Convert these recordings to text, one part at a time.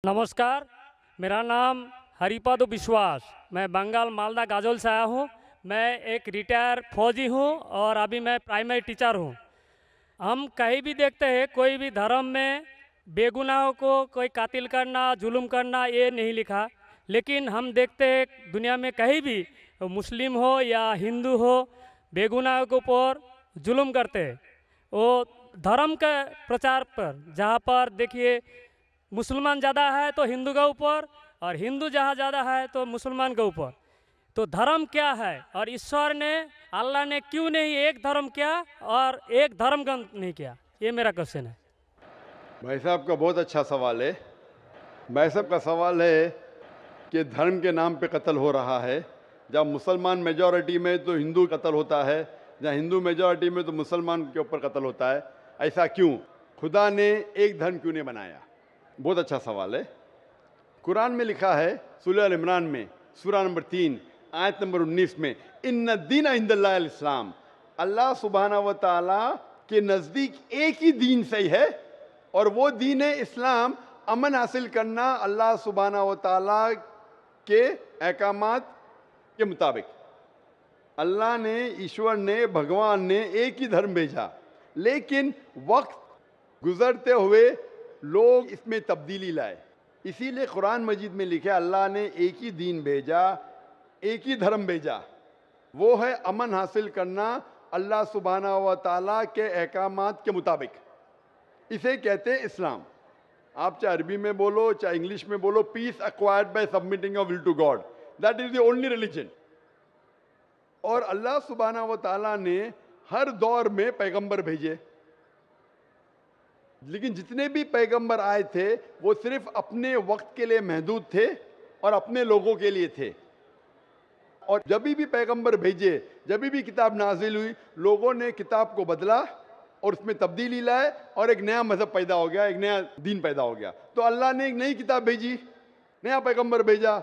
नमस्कार, मेरा नाम हरिपद विश्वास। मैं बंगाल मालदा गाजोल से आया हूँ। मैं एक रिटायर फौजी हूँ और अभी मैं प्राइमरी टीचर हूँ। हम कहीं भी देखते हैं कोई भी धर्म में बेगुनाहों को कोई कातिल करना, जुल्म करना ये नहीं लिखा। लेकिन हम देखते हैं दुनिया में कहीं भी मुस्लिम हो या हिंदू हो, बेगुनाहों के ऊपर जुल्म करते हैं। वो धर्म के प्रचार पर, जहाँ पर देखिए मुसलमान ज़्यादा है तो हिंदू के ऊपर, और हिंदू जहाँ ज़्यादा है तो मुसलमान के ऊपर। तो धर्म क्या है और ईश्वर ने, अल्लाह ने क्यों नहीं एक धर्म किया और एक धर्म ग्रंथ नहीं किया? ये मेरा क्वेश्चन है। भाई साहब का बहुत अच्छा सवाल है। भाई साहब का सवाल है कि धर्म के नाम पे कत्ल हो रहा है। जब मुसलमान मेजॉरिटी में तो हिंदू कत्ल होता है, जहाँ हिंदू मेजॉरिटी में तो मुसलमान के ऊपर कत्ल होता है। ऐसा क्यों? खुदा ने एक धर्म क्यों नहीं बनाया? बहुत अच्छा सवाल है। कुरान में लिखा है सूरह अल इमरान में सूरा नंबर 3 आयत नंबर 19 में, इन्ना दीन इंदल्लाहिल इस्लाम, अल्लाह सुब्हानहू व तआला के नज़दीक एक ही दीन सही है और वो दीन है इस्लाम। अमन हासिल करना अल्लाह सुब्हानहू व तआला के अहकामात के मुताबिक। अल्लाह ने, ईश्वर ने, भगवान ने एक ही धर्म भेजा, लेकिन वक्त गुजरते हुए लोग इसमें तब्दीली लाए। इसीलिए कुरान मजीद में लिखा अल्लाह ने एक ही दीन भेजा, एक ही धर्म भेजा, वो है अमन हासिल करना अल्लाह सुब्हानहू व तआला के अहकामात के मुताबिक। इसे कहते हैं इस्लाम। आप चाहे अरबी में बोलो चाहे इंग्लिश में बोलो, peace acquired by submitting your will to God, that is the only religion. और अल्लाह सुब्हानहू व तआला ने हर दौर में पैगंबर भेजे, लेकिन जितने भी पैगंबर आए थे वो सिर्फ अपने वक्त के लिए महदूद थे और अपने लोगों के लिए थे। और जब भी पैगंबर भेजे, जब भी किताब नाजिल हुई, लोगों ने किताब को बदला और उसमें तब्दीली लाए और एक नया मजहब पैदा हो गया, एक नया दीन पैदा हो गया। तो अल्लाह ने एक नई किताब भेजी, नया पैगंबर भेजा,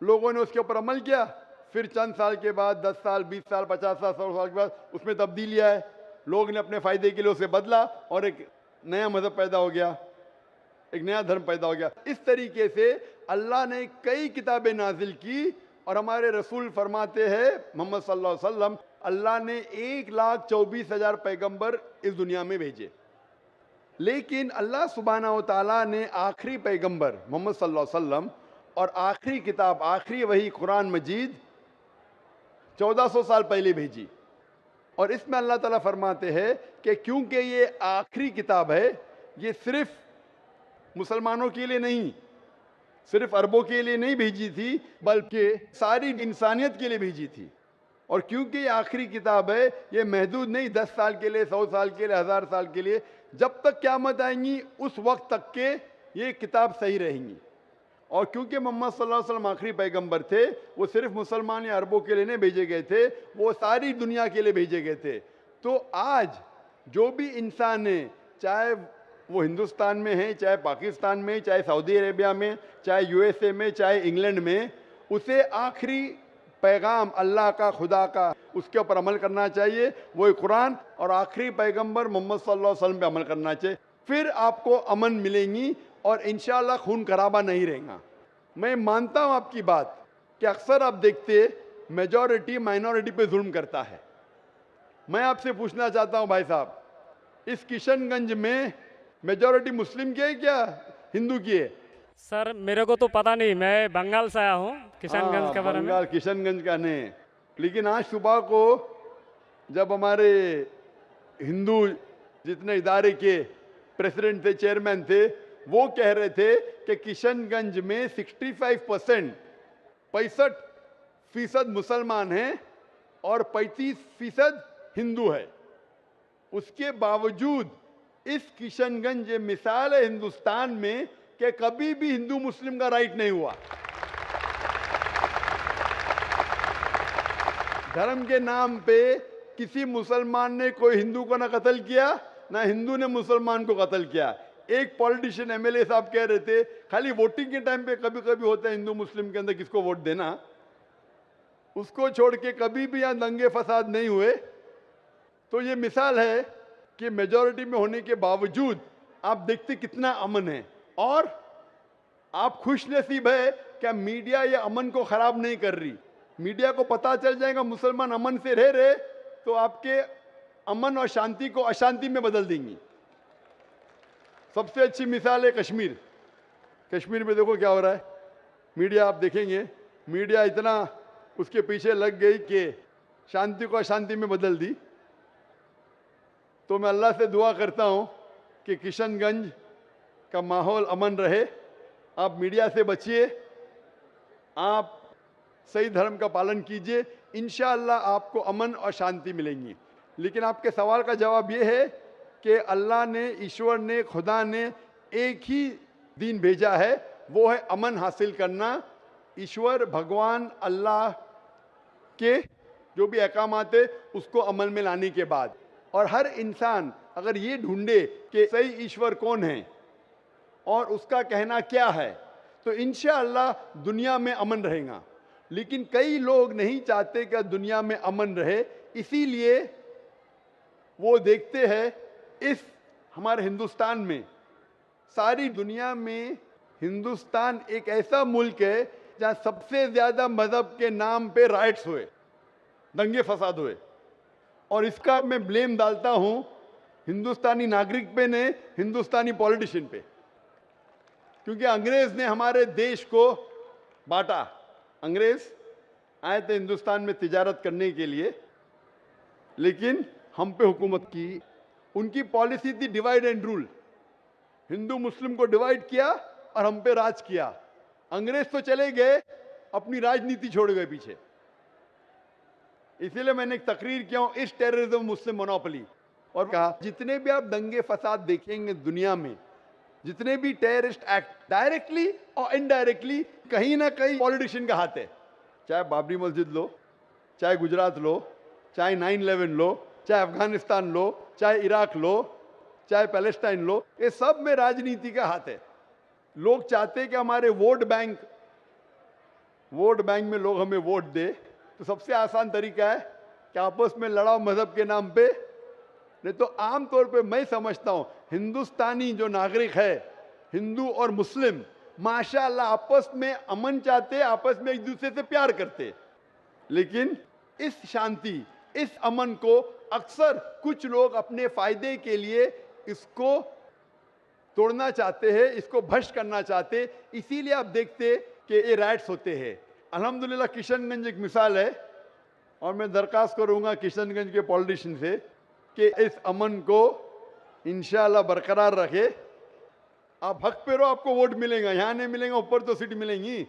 लोगों ने उसके ऊपर अमल किया। फिर चंद साल के बाद, 10 साल, 20 साल, 50 साल, 100 साल के बाद उसमें तब्दीली आए, लोग ने अपने फायदे के लिए उसे बदला और एक नया मजहब पैदा हो गया, एक नया धर्म पैदा हो गया। इस तरीके से अल्लाह ने कई किताबें नाजिल की और हमारे रसूल फरमाते हैं मोहम्मद सल्लल्लाहु अलैहि वसल्लम, अल्लाह ने 1,24,000 पैगंबर इस दुनिया में भेजे। लेकिन अल्लाह सुब्हानहू तआला ने आखिरी पैगंबर मोहम्मद सल्लल्लाहु अलैहि वसल्लम और आखिरी किताब, आखिरी वही कुरान मजीद 1400 साल पहले भेजी। और इसमें अल्लाह ताला फरमाते हैं कि क्योंकि ये आखिरी किताब है, ये सिर्फ मुसलमानों के लिए नहीं, सिर्फ अरबों के लिए नहीं भेजी थी, बल्कि सारी इंसानियत के लिए भेजी थी। और क्योंकि ये आखिरी किताब है, ये महदूद नहीं 10 साल के लिए, 100 साल के लिए, 1000 साल के लिए, जब तक क़यामत आएंगी उस वक्त तक के ये किताब सही रहेंगी। और क्योंकि मोहम्मद सल्लल्लाहु अलैहि वसल्लम आखिरी पैगंबर थे, वो सिर्फ मुसलमान या अरबों के लिए नहीं भेजे गए थे, वो सारी दुनिया के लिए भेजे गए थे। तो आज जो भी इंसान है, चाहे वो हिंदुस्तान में है, चाहे पाकिस्तान में, चाहे सऊदी अरेबिया में, चाहे यूएसए में, चाहे इंग्लैंड में, उसे आखिरी पैगाम अल्लाह का, खुदा का, उसके ऊपर अमल करना चाहिए, वो कुरान और आखिरी पैगंबर मोहम्मद सल्लल्लाहु अलैहि वसल्लम पे अमल करना चाहिए। फिर आपको अमन मिलेंगी और इंशाअल्लाह खून खराबा नहीं रहेगा। मैं मानता हूं आपकी बात कि अक्सर आप देखते मेजॉरिटी माइनॉरिटी पे जुल्म करता है। मैं आपसे पूछना चाहता हूं भाई साहब, इस किशनगंज में मेजॉरिटी मुस्लिम की है क्या हिंदू की है? सर मेरे को तो पता नहीं, मैं बंगाल से आया हूँ, किशनगंज के बारे में। बंगाल किशनगंज का नहीं, लेकिन आज सुबह को जब हमारे हिंदू जितने इदारे के प्रेसिडेंट थे, चेयरमैन थे, वो कह रहे थे कि किशनगंज में 65% मुसलमान हैं और 35% हिंदू है। उसके बावजूद इस किशनगंज ये मिसाल है हिंदुस्तान में कि कभी भी हिंदू मुस्लिम का राइट नहीं हुआ। धर्म के नाम पे किसी मुसलमान ने कोई हिंदू को ना कत्ल किया, ना हिंदू ने मुसलमान को कत्ल किया। एक पॉलिटिशियन एमएलए साहब कह रहे थे खाली वोटिंग के टाइम पे कभी कभी होता है हिंदू मुस्लिम के अंदर किसको वोट देना, उसको छोड़ के कभी भी यहां दंगे फसाद नहीं हुए। तो ये मिसाल है कि मेजॉरिटी में होने के बावजूद आप देखते कितना अमन है। और आप खुशनसीब है क्या मीडिया ये अमन को खराब नहीं कर रही। मीडिया को पता चल जाएगा मुसलमान अमन से रह रहे तो आपके अमन और शांति को अशांति में बदल देंगी। सबसे अच्छी मिसाल है कश्मीर। कश्मीर में देखो क्या हो रहा है। मीडिया आप देखेंगे, मीडिया इतना उसके पीछे लग गई कि शांति को अशांति में बदल दी। तो मैं अल्लाह से दुआ करता हूँ कि किशनगंज का माहौल अमन रहे। आप मीडिया से बचिए, आप सही धर्म का पालन कीजिए, इंशाअल्लाह आपको अमन और शांति मिलेंगी। लेकिन आपके सवाल का जवाब ये है कि अल्लाह ने, ईश्वर ने, खुदा ने एक ही दीन भेजा है, वो है अमन हासिल करना। ईश्वर भगवान अल्लाह के जो भी अहकामात है उसको अमल में लाने के बाद, और हर इंसान अगर ये ढूंढे कि सही ईश्वर कौन है और उसका कहना क्या है, तो इंशाअल्लाह दुनिया में अमन रहेगा। लेकिन कई लोग नहीं चाहते कि दुनिया में अमन रहे, इसीलिए वो देखते हैं इस हमारे हिंदुस्तान में, सारी दुनिया में हिंदुस्तान एक ऐसा मुल्क है जहाँ सबसे ज़्यादा मज़हब के नाम पे राइट्स हुए, दंगे फसाद हुए। और इसका मैं ब्लेम डालता हूँ हिंदुस्तानी नागरिक पे ने, हिंदुस्तानी पॉलिटिशियन पे, क्योंकि अंग्रेज़ ने हमारे देश को बांटा। अंग्रेज़ आए थे हिंदुस्तान में तिजारत करने के लिए, लेकिन हम पे हुकूमत की। उनकी पॉलिसी थी डिवाइड एंड रूल, हिंदू मुस्लिम को डिवाइड किया और हम पे राज किया। अंग्रेज तो चले गए, अपनी राजनीति छोड़ गए पीछे। इसीलिए मैंने एक तकरीर किया हूं, इस टेररिज्म मुस्लिम मोनोपोली, और कहा जितने भी आप दंगे फसाद देखेंगे दुनिया में, जितने भी टेररिस्ट एक्ट डायरेक्टली और इनडायरेक्टली कहीं ना कहीं पॉलिटिशियन का हाथ है। चाहे बाबरी मस्जिद लो, चाहे गुजरात लो, चाहे 9/11 लो, चाहे अफगानिस्तान लो, चाहे इराक लो, चाहे पैलेस्टाइन लो, ये सब में राजनीति का हाथ है। लोग चाहते हैं कि हमारे वोट बैंक में लोग हमें वोट दे, तो सबसे आसान तरीका है कि आपस में लड़ाओ मजहब के नाम पे। नहीं तो आमतौर पे मैं समझता हूँ हिंदुस्तानी जो नागरिक है, हिंदू और मुस्लिम, माशाअल्लाह आपस में अमन चाहते, आपस में एक दूसरे से प्यार करते। लेकिन इस शांति, इस अमन को अक्सर कुछ लोग अपने फायदे के लिए इसको तोड़ना चाहते हैं, इसको भ्रष्ट करना चाहते। इसीलिए आप देखते कि ये राइट्स होते हैं। अल्हम्दुलिल्लाह किशनगंज एक मिसाल है, और मैं दरख्वास्त करूंगा किशनगंज के पॉलिटिशियन से कि इस अमन को इंशाअल्लाह बरकरार रखे। आप हक पे रहो, आपको वोट मिलेगा, यहाँ नहीं मिलेगा, ऊपर तो सीट मिलेंगी।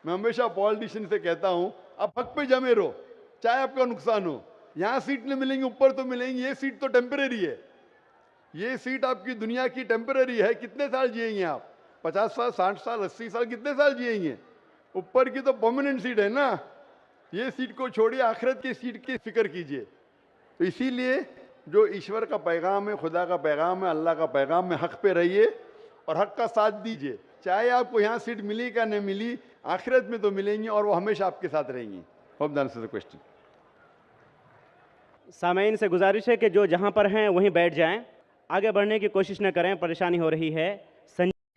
मैं हमेशा पॉलिटिशियन से कहता हूँ आप हक पे जमे रहो, चाहे आपका नुकसान हो। यहाँ सीट नहीं मिलेंगी, ऊपर तो मिलेंगी। ये सीट तो टेम्परेरी है, ये सीट आपकी दुनिया की टेम्परेरी है। कितने साल जिएंगे आप? 50 साल, 60 साल, 80 साल, कितने साल जिएंगे? ऊपर की तो परमानेंट सीट है ना। ये सीट को छोड़िए, आखिरत की सीट की फिक्र कीजिए। तो इसीलिए जो ईश्वर का पैगाम है, खुदा का पैगाम है, अल्लाह का पैगाम है, हक पे रहिए और हक का साथ दीजिए। चाहे आपको यहाँ सीट मिली क्या नहीं मिली, आखिरत में तो मिलेंगी और वो हमेशा आपके साथ रहेंगी। Hope that answers the question. सामाइन से गुजारिश है कि जो जहाँ पर हैं वहीं बैठ जाएं, आगे बढ़ने की कोशिश न करें, परेशानी हो रही है।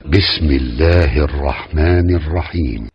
बिस्मिल्लाहिर्रहमानिर्रहीम।